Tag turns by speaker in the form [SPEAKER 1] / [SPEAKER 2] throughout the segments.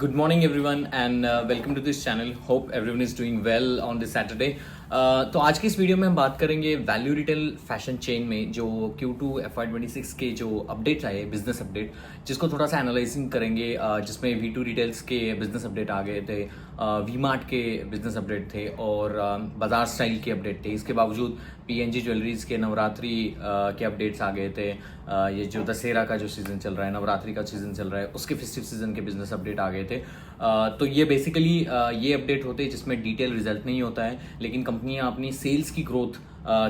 [SPEAKER 1] Good morning, everyone, and welcome to this channel. Hope everyone is doing well on this Saturday. तो आज की इस video में हम बात करेंगे वैल्यू रिटेल फैशन चेन में जो Q2 FY26 के जो अपडेट्स आए, बिजनेस अपडेट, जिसको थोड़ा सा एनालाइजिंग करेंगे, जिसमें V2 रिटेल्स के बिजनेस अपडेट आ गए थे, वी मार्ट के बिजनेस अपडेट थे और बाजार स्टाइल के अपडेट थे. इसके बावजूद PNG ज्वेलरीज के नवरात्रि के अपडेट्स आ गए थे. ये जो दशहरा का जो सीज़न चल रहा है, नवरात्रि का सीज़न चल रहा है, उसके फेस्टिव सीज़न के बिजनेस अपडेट आ गए थे. तो ये बेसिकली ये अपडेट होते हैं जिसमें डिटेल रिजल्ट नहीं होता है, लेकिन कंपनियां अपनी सेल्स की ग्रोथ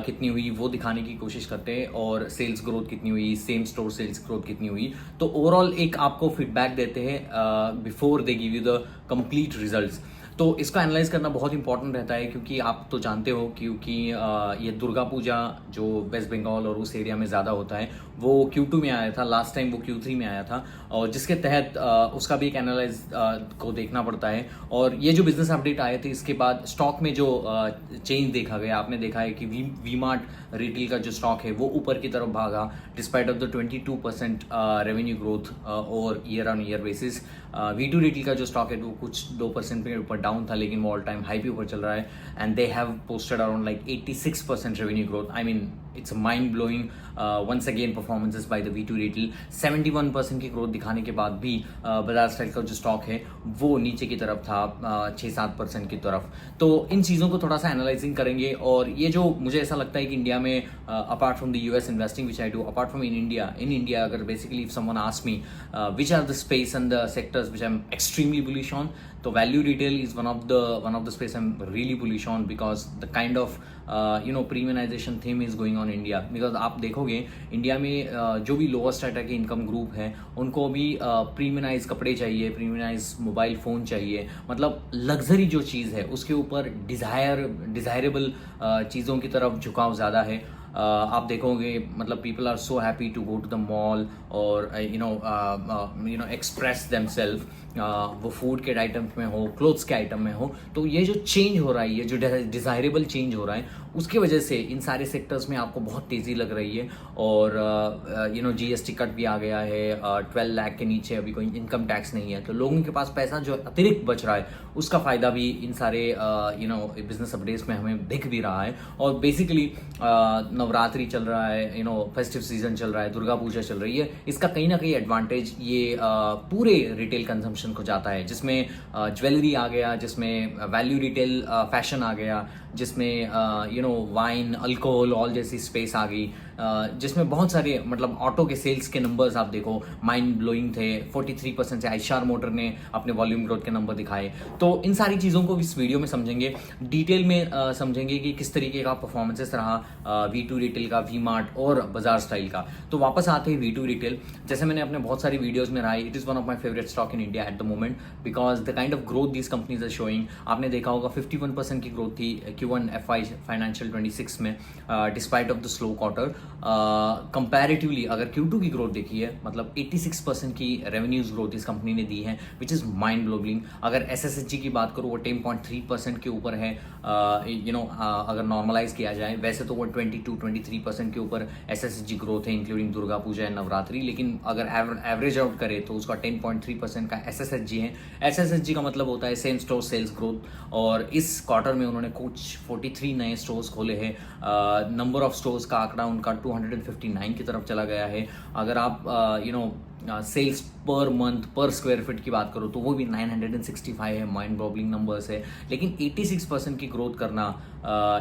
[SPEAKER 1] कितनी हुई वो दिखाने की कोशिश करते हैं और सेल्स ग्रोथ कितनी हुई, सेम स्टोर सेल्स ग्रोथ कितनी हुई, तो ओवरऑल एक आपको फीडबैक देते हैं before they give you the complete results. तो इसको एनालाइज करना बहुत इंपॉर्टेंट रहता है क्योंकि आप तो जानते हो क्योंकि ये दुर्गा पूजा जो वेस्ट बंगाल और उस एरिया में ज़्यादा होता है वो Q2 में आया था, लास्ट टाइम वो Q3 में आया था, और जिसके तहत उसका भी एक एनालाइज को देखना पड़ता है. और ये जो बिजनेस अपडेट आए थे इसके बाद स्टॉक में जो चेंज देखा गया, आपने देखा है कि वी मार्ट रिटेल का जो स्टॉक है वो ऊपर की तरफ भागा despite of the 22% revenue growth और year on year basis. V2 retail का जो स्टॉक है वो कुछ 2% पे ऊपर डाउन था, लेकिन वो ऑल टाइम हाई पे ऊपर चल रहा है and they have posted around like 86% revenue growth. I mean it's mind blowing once again performances by the V2 retail. 71% की ग्रोथ दिखाने के बाद भी बाजार स्टाइल का जो स्टॉक है वो नीचे की तरफ था, 6-7% की तरफ. तो इन चीज़ों को थोड़ा सा एनालाइजिंग करेंगे. और ये जो मुझे ऐसा लगता है कि इंडिया में apart from the US investing which I do, apart from in India अगर basically if someone ask me which are the space and the sectors which I am extremely bullish on, तो value retail is one of the space I am really bullish on because the kind of premiumisation theme is going on India. Because आप देखोगे India में जो भी lower strata के income group है उनको भी प्रीमियनाइज कपड़े चाहिए, प्रीमियनाइज मोबाइल फ़ोन चाहिए, मतलब लग्जरी जो चीज़ है उसके ऊपर डिज़ायरेबल चीज़ों की तरफ झुकाव ज़्यादा है. आप देखोगे मतलब people are so happy to go to the mall और एक्सप्रेस देमसेल्फ, वो फूड के आइटम में हो, क्लोथ्स के आइटम में हो. तो ये जो चेंज हो रहा है, ये जो डिज़ायरेबल चेंज हो रहा है, उसके वजह से इन सारे सेक्टर्स में आपको बहुत तेज़ी लग रही है. और GST कट भी आ गया है, 12 लाख के नीचे अभी कोई इनकम टैक्स नहीं है, तो लोगों के पास पैसा जो अतिरिक्त बच रहा है उसका फ़ायदा भी इन सारे बिजनेस अपडेट्स में हमें दिख भी रहा है. और बेसिकली नवरात्रि चल रहा है, फेस्टिव सीजन चल रहा है, दुर्गा पूजा चल रही है, इसका कहीं ना कहीं एडवांटेज ये पूरे रिटेल कंजम्पशन को जाता है, जिसमें ज्वेलरी आ गया, जिसमें वैल्यू रिटेल फैशन आ गया, जिसमें वाइन, अल्कोहल, ऑल जैसी स्पेस आ गई, जिसमें बहुत सारे मतलब ऑटो के सेल्स के नंबर्स आप देखो माइंड ब्लोइंग थे. 43% से आइशार मोटर ने अपने वॉल्यूम ग्रोथ के नंबर दिखाए. तो इन सारी चीज़ों को इस वीडियो में समझेंगे, डिटेल में समझेंगे कि किस तरीके का परफॉर्मेंसेस रहा V2 रिटेल का, वी मार्ट और बाजार स्टाइल का. तो वापस आते हैं V2 रिटेल. जैसे मैंने अपने बहुत सारी वीडियोज़ में रहा है, it is one of my favourite stock in India at the moment because the kind of growth these companies are showing. आपने देखा होगा 51% की ग्रोथ थी Q1 FY फाइनेंशियल 26 में despite of the slow quarter. Comparatively अगर Q2 की growth देखी है, मतलब 86% की रेवेन्यूज ग्रोथ इस कंपनी ने दी है विच इज़ माइंड ब्लोइंग. अगर SSSG की बात करूँ वो 10.3% के ऊपर है, अगर नॉर्मलाइज किया जाए. वैसे तो वो 22-23% के ऊपर SSSG ग्रोथ है इंक्लूडिंग दुर्गा पूजा एंड नवरात्रि, लेकिन अगर एवरेज आउट करे तो उसका 10.3% का SSSG है. SSSG का मतलब होता है सेम स्टोर सेल्स ग्रोथ, और इस क्वार्टर में उन्होंने कुछ 43 नए स्टोर्स खोले हैं. नंबर ऑफ स्टोर्स का आंकड़ा उनका 259 की तरफ चला गया है. अगर आप सेल्स पर मंथ पर स्क्वायर फीट की बात करो तो वो भी 965 है, माइंड बॉगलिंग नंबर्स है. लेकिन 86% की ग्रोथ करना,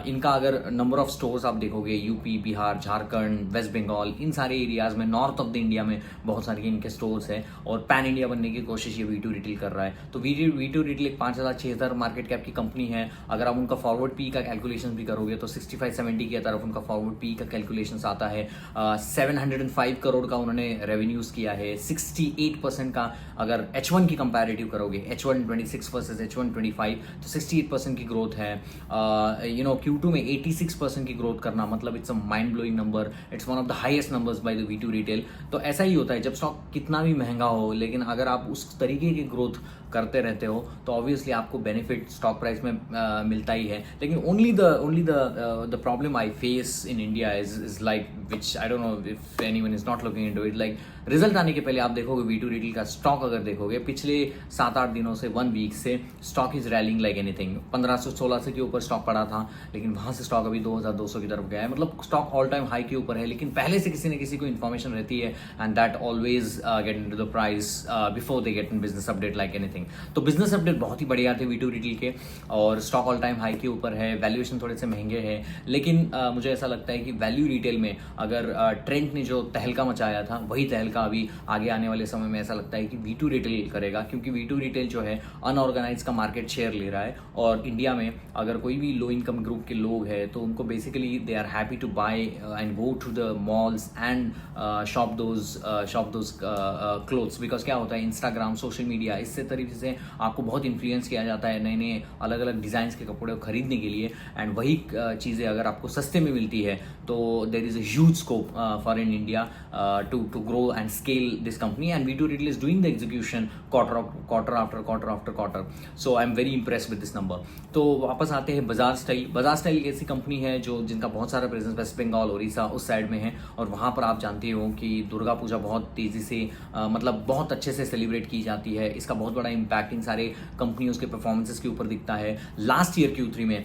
[SPEAKER 1] इनका अगर नंबर ऑफ स्टोर्स आप देखोगे यूपी, बिहार, झारखंड, वेस्ट बंगाल, इन सारे एरियाज़ में, नॉर्थ ऑफ द इंडिया में बहुत सारे इनके स्टोर्स हैं और पैन इंडिया बनने की कोशिश ये V2 रिटेल कर रहा है. तो V2 रिटेल एक 5,000-6,000 मार्केट कैप की कंपनी है. अगर आप उनका फॉरवर्ड पी का कैलकुलेशन भी करोगे तो 65-70 की तरफ उनका फॉरवर्ड पी का कैलकुलेशन आता है. 705 करोड़ का उन्होंने रेवेन्यूज़ किया है. 68% का अगर H1 की कंपैरेटिव करोगे, H1 26 वर्सेस H1 25, तो 68% की ग्रोथ है. Q2 में 86% की ग्रोथ करना, मतलब it's a mind blowing number, it's one of the highest numbers by the V2 retail. तो ऐसा ही होता है जब स्टॉक कितना भी महंगा हो, लेकिन अगर आप उस तरीके की ग्रोथ करते रहते हो तो ऑब्वियसली आपको बेनिफिट स्टॉक प्राइस में मिलता ही है। लेकिन only the problem I face in India is like, which I don't know if anyone is not looking into it, like result आने के पहले आप देखोगे V2 रिटेल का स्टॉक, अगर देखोगे पिछले 7-8 दिनों से, 1 वीक से stock is railing like anything. 1516 के ऊपर स्टॉक पड़ा था, लेकिन वहां से स्टॉक अभी 2200 की तरफ गया है, मतलब स्टॉक ऑल टाइम हाई के ऊपर है। लेकिन पहले से किसी न किसी को इन्फॉर्मेशन रहती है and that always get into the price before they get in business update like anything. तो बिजनेस अपडेट बहुत ही बढ़िया थे V2 रिटेल के, और स्टॉक ऑल टाइम हाई के ऊपर है, वैल्यूएशन थोड़े से महंगे हैं, लेकिन मुझे ऐसा लगता है कि वैल्यू रिटेल में अगर ट्रेंड ने जो तहलका मचाया था, वही तहलका अभी आगे आने वाले समय में ऐसा लगता है कि V2 रिटेल करेगा, क्योंकि V2 रिटेल जो है अनऑर्गेनाइज का मार्केट शेयर ले रहा है। और इंडिया में अगर कोई भी लो इनकम ग्रुप के लोग हैं तो उनको basically they are happy to buy and go to the malls and shop those clothes, because क्या होता है, इंस्टाग्राम, सोशल मीडिया, इससे तरीके से आपको बहुत इन्फ्लुएंस किया जाता है नए नए अलग अलग डिज़ाइन के कपड़े खरीदने के लिए। एंड वही चीज़ें अगर आपको सस्ते में मिलती है तो there is a huge scope for in India to grow and scale this company, and V2 Retail is doing the execution quarter after quarter. So I'm very impressed with this number. तो वापस आते हैं Bajaj style एक ऐसी company है जिनका बहुत सारा प्रेजेंस वेस्ट बंगाल, उड़ीसा उस साइड में है, और वहाँ पर आप जानते हो कि दुर्गा पूजा बहुत तेज़ी से मतलब बहुत अच्छे से सेलिब्रेट की जाती है। इसका बहुत बड़ा इम्पैक्ट इन सारे कंपनियों के परफॉर्मेंसेस के ऊपर दिखता है। लास्ट ईयर Q3 में,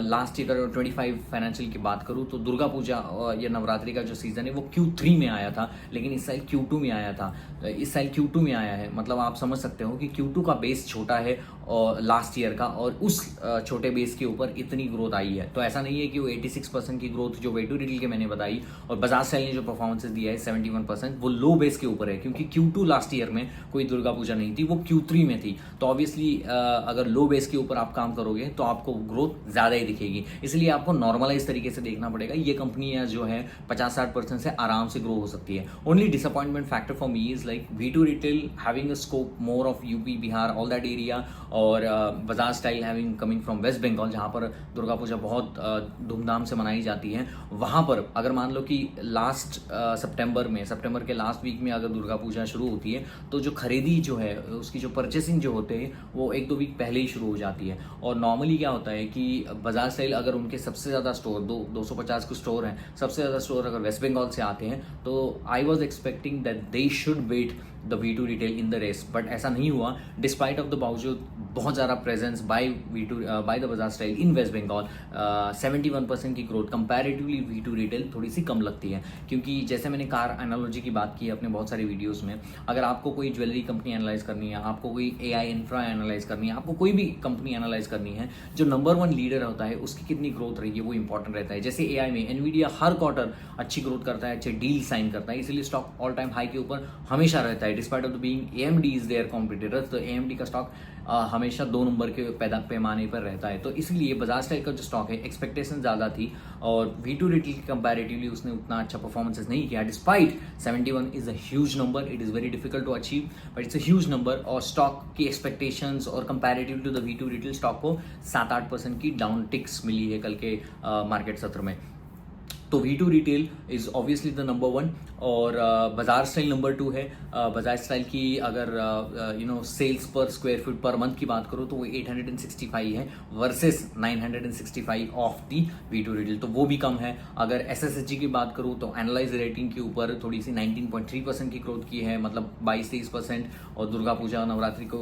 [SPEAKER 1] लास्ट ईयर अगर 25 फाइनेंशियल की बात करूँ तो दुर्गा पूजा या नवरात्रि का जो सीजन है वो Q3 में आया था, लेकिन इस साल Q2 में आया था। इस साल Q2 में आया है, मतलब आप समझ सकते हो कि Q2 का बेस छोटा है और लास्ट ईयर का, और उस छोटे बेस के ऊपर इतनी ग्रोथ आई है। तो ऐसा नहीं है कि वो 86% की ग्रोथ जो V2 रिटेल के मैंने बताई और बजाज स्टाइल ने जो परफॉर्मेंसेस दिया है 71%, वो लो बेस के ऊपर है, क्योंकि Q2 लास्ट ईयर में कोई दुर्गा पूजा नहीं थी, वो Q3 में थी। तो ऑब्वियसली अगर लो बेस के ऊपर आप काम करोगे तो आपको ग्रोथ ज़्यादा ही दिखेगी, इसलिए आपको नॉर्मलाइज तरीके से देखना पड़ेगा। ये कंपनियां जो है 50-60% से आराम से ग्रो हो सकती है। Only disappointment factor for me is like V2 retail having a scope more of UP, Bihar, all that area, और Bajaj style having coming from West Bengal, जहाँ पर दुर्गा पूजा बहुत धूमधाम से मनाई जाती है। वहाँ पर अगर मान लो कि लास्ट सितंबर के लास्ट वीक में अगर दुर्गा पूजा शुरू होती है तो जो खरीदी जो है उसकी जो परचेसिंग जो होते हैं वो 1-2 वीक पहले ही शुरू हो जाती है। और नॉर्मली क्या होता है कि बजाज स्टाइल अगर उनके सबसे ज़्यादा स्टोर 250 के स्टोर हैं, सबसे ज़्यादा स्टोर अगर वेस्ट बंगाल से आते हैं, तो I was expecting that they should wait the V2 retail in the race, but ऐसा नहीं हुआ। डिस्पाइट ऑफ द बावजूद बहुत ज़्यादा presence by the Bajaj style in West Bengal, 71% की ग्रोथ कंपैरेटिवली V2 रिटेल थोड़ी सी कम लगती है, क्योंकि जैसे मैंने कार एनालॉजी की बात की अपने बहुत सारे वीडियोस में, अगर आपको कोई ज्वेलरी कंपनी एनालाइज करनी है, आपको कोई AI इंफ्रा एनालाइज करनी है, आपको कोई भी कंपनी एनालाइज करनी है, जो नंबर 1 लीडर होता है उसकी कितनी ग्रोथ रही है वो इंपॉर्टेंट रहता है। जैसे AI में एनवीडिया हर क्वार्टर अच्छी ग्रोथ करता है, अच्छे डील साइन करता है, इसलिए स्टॉक ऑल टाइम हाई के ऊपर हमेशा रहता है। Despite of the being AMD is there competitor, तो AMD का स्टॉक हमेशा 2 नंबर के पैमाने पर रहता है। तो इसलिए बजाज स्टाइल का जो स्टॉक है एक्सपेक्टेशन ज़्यादा थी, और V2 रिटेल कंपैरेटिवली उसने उतना अच्छा परफॉर्मेंसेस नहीं किया। Despite 71 is a huge number, it is very difficult to achieve, but it's a huge number. और स्टॉक की एक्सपेक्टेशंस और comparative to the V2 retail stock को 7-8% की डाउन टिक्स मिली है कल के मार्केट सत्र में। तो V2 retail is obviously the number 1, और बजाज स्टाइल नंबर 2 है। बजाज स्टाइल की अगर सेल्स पर स्क्वायर फीट पर मंथ की बात करो तो वो 865 है versus 965 of the V2 retail, तो वो भी कम है। अगर SSSG की बात करूँ तो एनालाइज रेटिंग के ऊपर थोड़ी सी 19.3% की ग्रोथ की है, मतलब 22-23%, और दुर्गा पूजा नवरात्रि को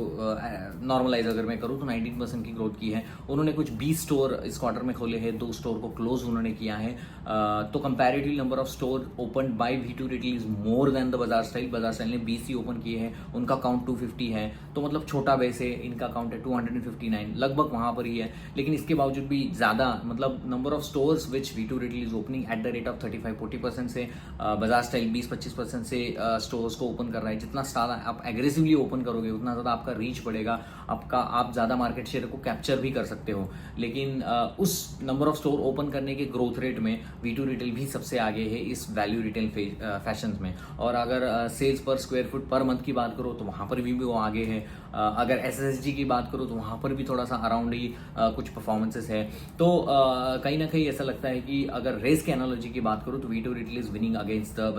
[SPEAKER 1] नॉर्मलाइज अगर मैं करूँ तो 19% की ग्रोथ की है। उन्होंने कुछ 20 स्टोर इस क्वार्टर में खोले हैं, 2 स्टोर को क्लोज उन्होंने किया है। तो comparative number of store open by V2 retail is more than the Bajaj style. Bajaj style ने 20 ही ओपन किए हैं, उनका काउंट 250 है, तो मतलब छोटा बेस है, इनका काउंट है 259, लगभग वहाँ पर ही है। लेकिन इसके बावजूद भी ज़्यादा, मतलब number of stores which V2 retail is opening at the rate of 35-40% से, बजाज स्टाइल 20-25% से स्टोर्स को ओपन कर रहा है। जितना ज़्यादा आप एग्रेसिवली ओपन करोगे उतना ज़्यादा आपका रीच बढ़ेगा, आप ज़्यादा मार्केट शेयर को कैप्चर भी कर सकते हो। लेकिन उस नंबर ऑफ स्टोर ओपन करने के ग्रोथ रेट में V2 रिटेल भी सबसे आगे है इस वैल्यू रिटेल फैशन में। और अगर सेल्स पर स्क्वायर फुट पर मंथ की बात करो तो वहाँ पर भी वो आगे है। अगर SSSG की बात करो तो वहाँ पर भी थोड़ा सा अराउंड ही कुछ परफॉर्मेंसेस है। तो कहीं ना कहीं ऐसा लगता है कि अगर रेस के एनालॉजी की बात करो तो V2 retail is winning against the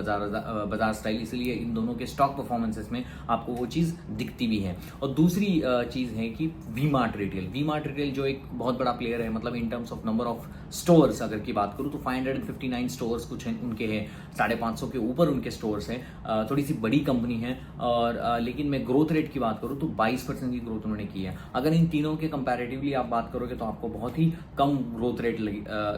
[SPEAKER 1] बाजार स्टाइल, इसलिए इन दोनों के स्टॉक परफॉर्मेंसेस में आपको वो चीज़ दिखती भी है। और दूसरी चीज़ है कि वी-मार्ट रिटेल जो एक बहुत बड़ा प्लेयर है, मतलब in terms of number of stores अगर की बात करूँ तो 559 स्टोर्स कुछ हैं उनके हैं, 550 के ऊपर उनके स्टोर्स हैं। थोड़ी सी बड़ी कंपनी है। और लेकिन मैं ग्रोथ रेट की बात करूँ तो 22% की ग्रोथ उन्होंने की है। अगर इन तीनों के कंपैरेटिवली आप बात करोगे तो आपको बहुत ही कम ग्रोथ रेट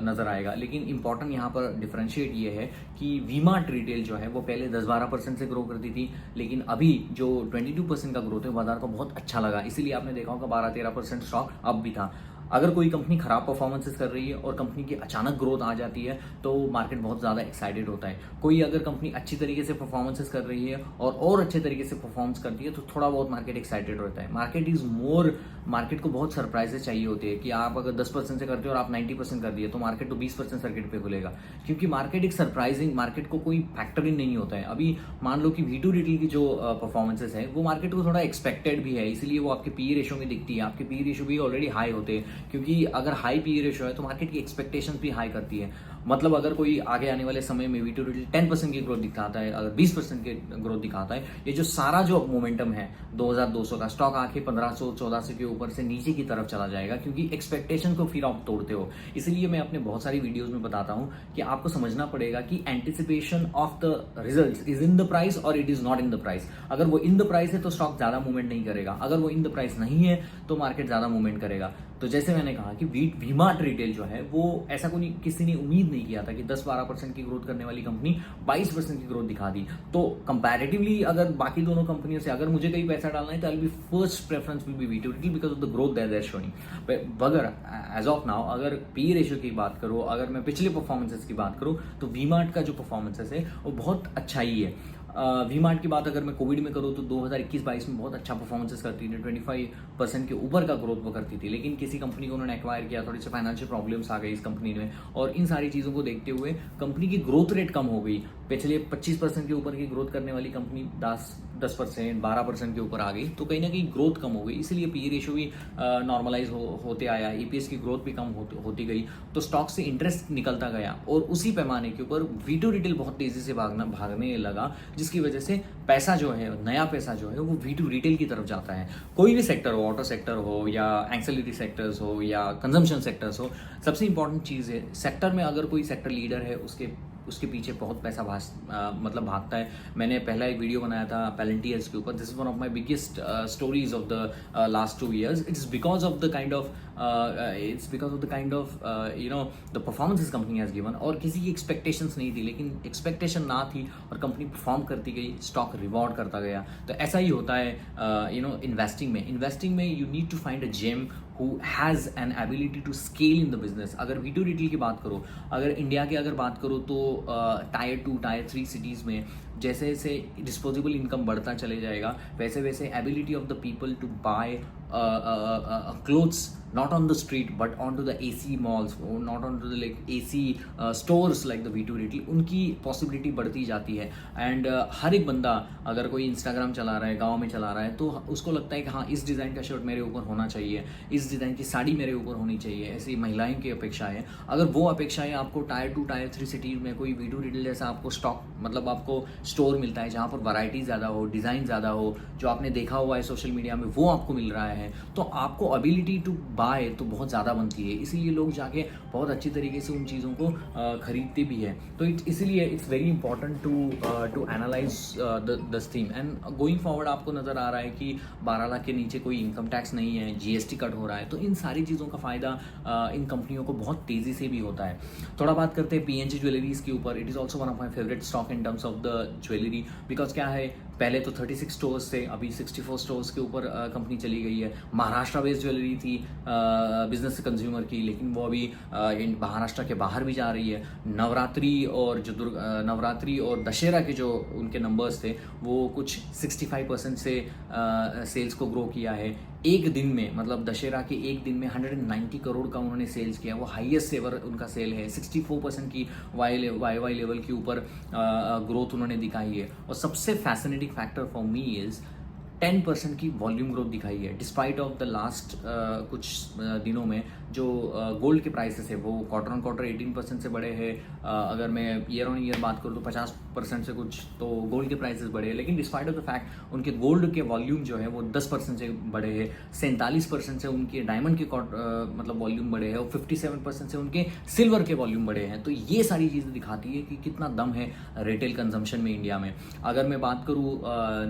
[SPEAKER 1] नजर आएगा। लेकिन इंपॉर्टेंट यहाँ पर डिफरेंशिएट ये है कि वी-मार्ट रिटेल जो है वो पहले 10-12% से ग्रो करती थी, लेकिन अभी जो 22% का ग्रोथ है बाजार को बहुत अच्छा लगा, इसीलिए आपने देखा होगा 12-13% स्टॉक अब भी था। अगर कोई कंपनी खराब परफॉर्मेंसेस कर रही है और कंपनी की अचानक ग्रोथ आ जाती है तो मार्केट बहुत ज़्यादा एक्साइटेड होता है। कोई अगर कंपनी अच्छी तरीके से परफॉर्मेंसेस कर रही है और अच्छे तरीके से परफॉर्मेंस करती है तो थोड़ा बहुत मार्केट एक्साइटेड होता है। मार्केट को बहुत सरप्राइजेस चाहिए होती है कि आप अगर 10% से करते हो और आप 90% कर दिए तो मार्केट तो 20% सर्किट पे खुलेगा, क्योंकि मार्केट एक सरप्राइजिंग, मार्केट को कोई फैक्टर इन नहीं होता है। अभी मान लो कि V2 रिटेल की जो परफॉर्मेंसेस है वो मार्केट को थोड़ा एक्सपेक्टेड भी है, इसलिए वो आपके PE रेशो में दिखती है। आपके PE रेशो भी ऑलरेडी हाई होते हैं, क्योंकि अगर हाई PE रेशो है तो मार्केट की एक्सपेक्टेशंस भी हाई करती है। मतलब अगर कोई आगे आने वाले समय में V2 रिटेल 10% की ग्रोथ दिखाता है, अगर 20% की ग्रोथ दिखाता है, ये जो सारा जो मोमेंटम है 2200 का स्टॉक आके 1500-1400 के ऊपर से नीचे की तरफ चला जाएगा, क्योंकि एक्सपेक्टेशन को फिर आप तोड़ते हो। इसलिए मैं अपने बहुत सारी वीडियोस में बताता हूं कि आपको समझना पड़ेगा कि anticipation of the results is in the price और it is not in the price. अगर वो इन द प्राइस है तो स्टॉक ज्यादा मूवमेंट नहीं करेगा, अगर वो इन द प्राइस नहीं है तो मार्केट ज्यादा मूवमेंट करेगा। तो जैसे मैंने कहा कि वी-मार्ट रिटेल जो है वो ऐसा कोई किसी ने उम्मीद नहीं किया था कि 10-12% की ग्रोथ करने वाली कंपनी 22% की ग्रोथ दिखा दी। तो कंपैरेटिवली अगर बाकी दोनों कंपनियों से अगर मुझे कहीं पैसा डालना है तो I will be first preference will be V2 retail because of the growth that they are showing. मगर एज ऑफ नाउ अगर PE रेशियो की बात करो, अगर मैं पिछले परफॉर्मेंसेस की बात करूं तो वी-मार्ट का जो परफॉर्मेंसेस है वो बहुत अच्छा ही है। वी-मार्ट की बात अगर मैं कोविड में करूँ तो 2021-22 में बहुत अच्छा परफॉर्मेंसेस करती थी, 25% के ऊपर का ग्रोथ वो करती थी। लेकिन किसी कंपनी को उन्होंने एक्वायर किया, थोड़ी सी फाइनेंशियल प्रॉब्लम्स आ गई इस कंपनी में, और इन सारी चीज़ों को देखते हुए कंपनी की ग्रोथ रेट कम हो गई। पिछले 25% के ऊपर की ग्रोथ करने वाली कंपनी 10%, 12% के ऊपर आ गई, तो कहीं ना कहीं ग्रोथ कम हो गई, इसलिए PE रेशियो भी नॉर्मलाइज होते आया, EPS की ग्रोथ भी कम होती गई, तो स्टॉक से इंटरेस्ट निकलता गया और उसी पैमाने के ऊपर V2 रिटेल बहुत तेजी से भागने लगा, जिसकी वजह से पैसा जो है, नया पैसा जो है वो V2 रिटेल की तरफ जाता है। कोई भी सेक्टर हो, ऑटो सेक्टर हो या एंसिलरी सेक्टर्स हो या कंजम्पशन सेक्टर्स हो, सबसे इंपॉर्टेंट चीज़ है सेक्टर में अगर कोई सेक्टर लीडर है उसके पीछे बहुत पैसा मतलब भागता है। मैंने पहला एक वीडियो बनाया था पैलेंटियर्स के ऊपर, this is one of my biggest stories of the last 2 years। It's because of the kind of you know the performances company has given, और किसी की एक्सपेक्टेशंस नहीं थी, लेकिन एक्सपेक्टेशन ना थी और कंपनी परफॉर्म करती गई, स्टॉक रिवॉर्ड करता गया। तो ऐसा ही होता है इन्वेस्टिंग में you need to find a gem who has an ability to scale in the business। अगर V2 रिटेल की बात करो, अगर इंडिया की अगर बात करो तो टायर 2, टायर 3 सिटीज़ में जैसे जैसे डिस्पोजेबल इनकम बढ़ता चले जाएगा, वैसे वैसे ability of the people to buy clothes not on the street but onto the AC malls, not onto the like AC stores like the V2 retail, उनकी possibility बढ़ती जाती है। एंड हर एक बंदा अगर कोई इंस्टाग्राम चला रहा है, गांव में चला रहा है, तो उसको लगता है कि हाँ इस डिज़ाइन का शर्ट मेरे ऊपर होना चाहिए, इस डिज़ाइन की साड़ी मेरे ऊपर होनी चाहिए, ऐसी महिलाएं की अपेक्षा है। अगर वो अपेक्षाएं आपको टायर 2, टायर 3 सिटीज़ में कोई V2 रिटेल जैसा आपको स्टॉक मतलब आपको स्टोर मिलता है जहाँ पर वैरायटी ज़्यादा हो, डिज़ाइन ज़्यादा हो, जो आपने देखा हुआ है सोशल मीडिया में वो आपको मिल रहा है, तो आपको एबिलिटी टू बाय तो बहुत ज़्यादा बनती है। इसीलिए लोग जाके बहुत अच्छी तरीके से उन चीज़ों को खरीदते भी है। तो इसीलिए it's very important to analyse this theme. And going forward आपको नज़र आ रहा है कि 12 लाख के नीचे कोई इनकम टैक्स नहीं है, GST कट हो रहा है, तो इन सारी चीज़ों का फ़ायदा इन कंपनियों को बहुत तेज़ी से भी होता है। थोड़ा बात करते हैं PNG ज्वेलरीज के ऊपर। It is also one of my favourite stock in terms of the jewellery, because क्या है, पहले तो 36 स्टोर्स थे, अभी 64 स्टोर्स के ऊपर कंपनी चली गई है। महाराष्ट्र बेस्ड ज्वेलरी थी बिजनेस कंज्यूमर की, लेकिन वो अभी महाराष्ट्र के बाहर भी जा रही है। नवरात्रि और दशहरा के जो उनके नंबर्स थे वो कुछ 65% से सेल्स को ग्रो किया है। एक दिन में, मतलब दशहरा के एक दिन में 190 करोड़ का उन्होंने सेल्स किया। वो हाईएस्ट एवर उनका सेल है। 64% की वाई लेवल के ऊपर ग्रोथ उन्होंने दिखाई है। और सबसे fascinating factor for me is 10% की वॉल्यूम ग्रोथ दिखाई है, डिस्पाइट ऑफ द लास्ट कुछ दिनों में जो गोल्ड के प्राइसेस है वो क्वार्टर ऑन क्वार्टर 18% से बढ़े हैं। अगर मैं ईयर ऑन ईयर बात करूँ तो 50% से कुछ तो गोल्ड के प्राइसेस बढ़े हैं, लेकिन डिस्पाइट ऑफ द फैक्ट उनके गोल्ड के वॉल्यूम जो है वो 10% से बढ़े हैं। 47% से उनके डायमंड के मतलब वॉल्यूम बढ़े हैं और 57% से उनके सिल्वर के वॉल्यूम बढ़े हैं। तो ये सारी चीज़ें दिखाती है कि कितना दम है रिटेल कंजम्पशन में इंडिया में। अगर मैं बात करूँ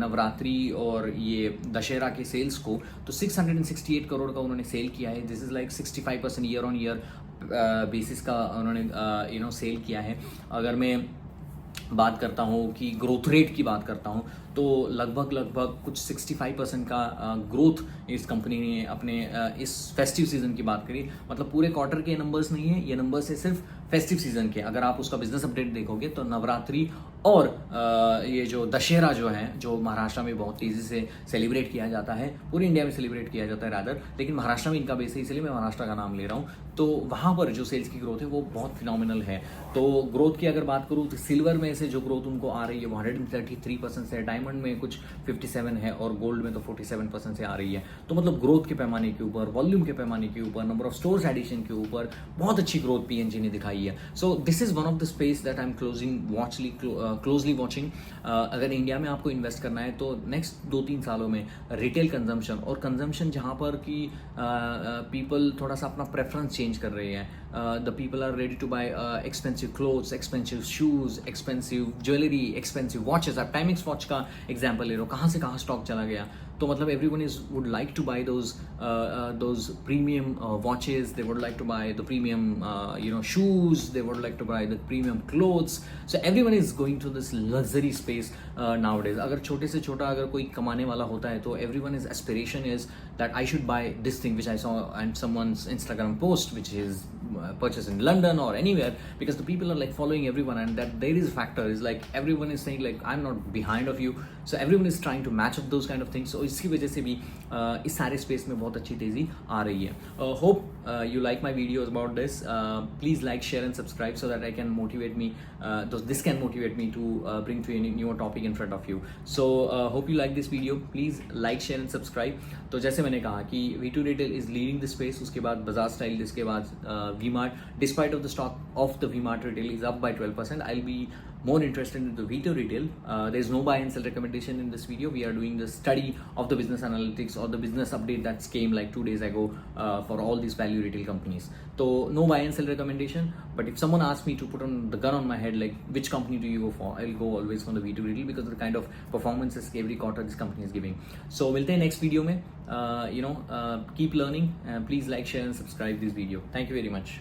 [SPEAKER 1] नवरात्रि और ये दशहरा के सेल्स को, तो 668 करोड़ का उन्होंने सेल किया है। This is like 65% year on year basis का उन्होंने सेल किया है। अगर मैं बात करता हूँ कि ग्रोथ रेट की बात करता हूँ तो लगभग कुछ 65% का ग्रोथ इस कंपनी ने अपने इस फेस्टिव सीजन की बात करी। मतलब पूरे क्वार्टर के नंबर्स नहीं है, ये नंबर्स है सिर्फ फेस्टिव सीजन के। अगर आप उसका बिजनेस अपडेट देखोगे तो नवरात्रि और ये जो दशहरा जो है, जो महाराष्ट्र में बहुत तेज़ी से सेलिब्रेट किया जाता है, पूरे इंडिया में सेलिब्रेट किया जाता है रादर, लेकिन महाराष्ट्र में इनका बेस है, इसलिए मैं महाराष्ट्र का नाम ले रहा हूँ। तो वहाँ पर जो सेल्स की ग्रोथ है वो बहुत फिनोमिनल है। तो ग्रोथ की अगर बात करूँ तो सिल्वर में से जो ग्रोथ उनको आ रही है वो 133% से, डायमंड में कुछ 57 है और गोल्ड में तो 47% से आ रही है। तो मतलब ग्रोथ के पैमाने के ऊपर, वॉल्यूम के पैमाने के ऊपर, नंबर ऑफ स्टोर्स एडिशन के ऊपर बहुत अच्छी ग्रोथ पीएनजी ने दिखाई है। So this is one of the space that I am closely watching. अगर इंडिया में आपको इन्वेस्ट करना है तो नेक्स्ट 2-3 सालों में रिटेल कंजम्पशन और कंजम्पशन जहाँ पर कि पीपल थोड़ा सा अपना प्रेफरेंस चेंज कर रहे हैं। The people are ready to buy expensive clothes, expensive shoes, expensive jewellery, expensive watches. आप टाइमिंग्स वॉच का एग्जाम्पल ले रहे हो, कहाँ से कहाँ स्टॉक चला गया। तो मतलब everyone would like to buy those premium watches. They would like to buy the premium shoes. They would like to buy the premium clothes. So everyone is going to this luxury space nowadays. अगर छोटे से छोटा अगर कोई कमाने वाला होता है तो everyone's aspiration is that I should buy this thing which I saw on someone's Instagram post which is purchased in London or anywhere, because the people are like following everyone, and that there is a factor is like everyone is saying like I'm not behind of you, so everyone is trying to match up those kind of things. So इसकी वजह से भी इस सारे space में बहुत अच्छी तेज़ी आ रही है। Hope you like my videos about this. Please like, share and subscribe so that I can motivate me, this can motivate me to bring to any newer topic in front of you. So hope you like this video. Please like, share and subscribe. तो जैसे मैंने कहा कि V2 Retail is leading the space, उसके बाद Bazaar Style, इसके बाद V-Mart. Despite of the stock of the V-Mart Retail is up by 12%, I'll be more interested in the V2 Retail. There is no buy and sell recommendation in this video. We are doing the study of the business analytics or the business update that came like 2 days ago for all these value retail companies. So no buy and sell recommendation, but if someone asks me to put on the gun on my head like which company do you go for, I'll go always for the V2 Retail because of the kind of performances every quarter this company is giving. So मिलते हैं next video में. Keep learning and please like, share and subscribe this video. Thank you very much.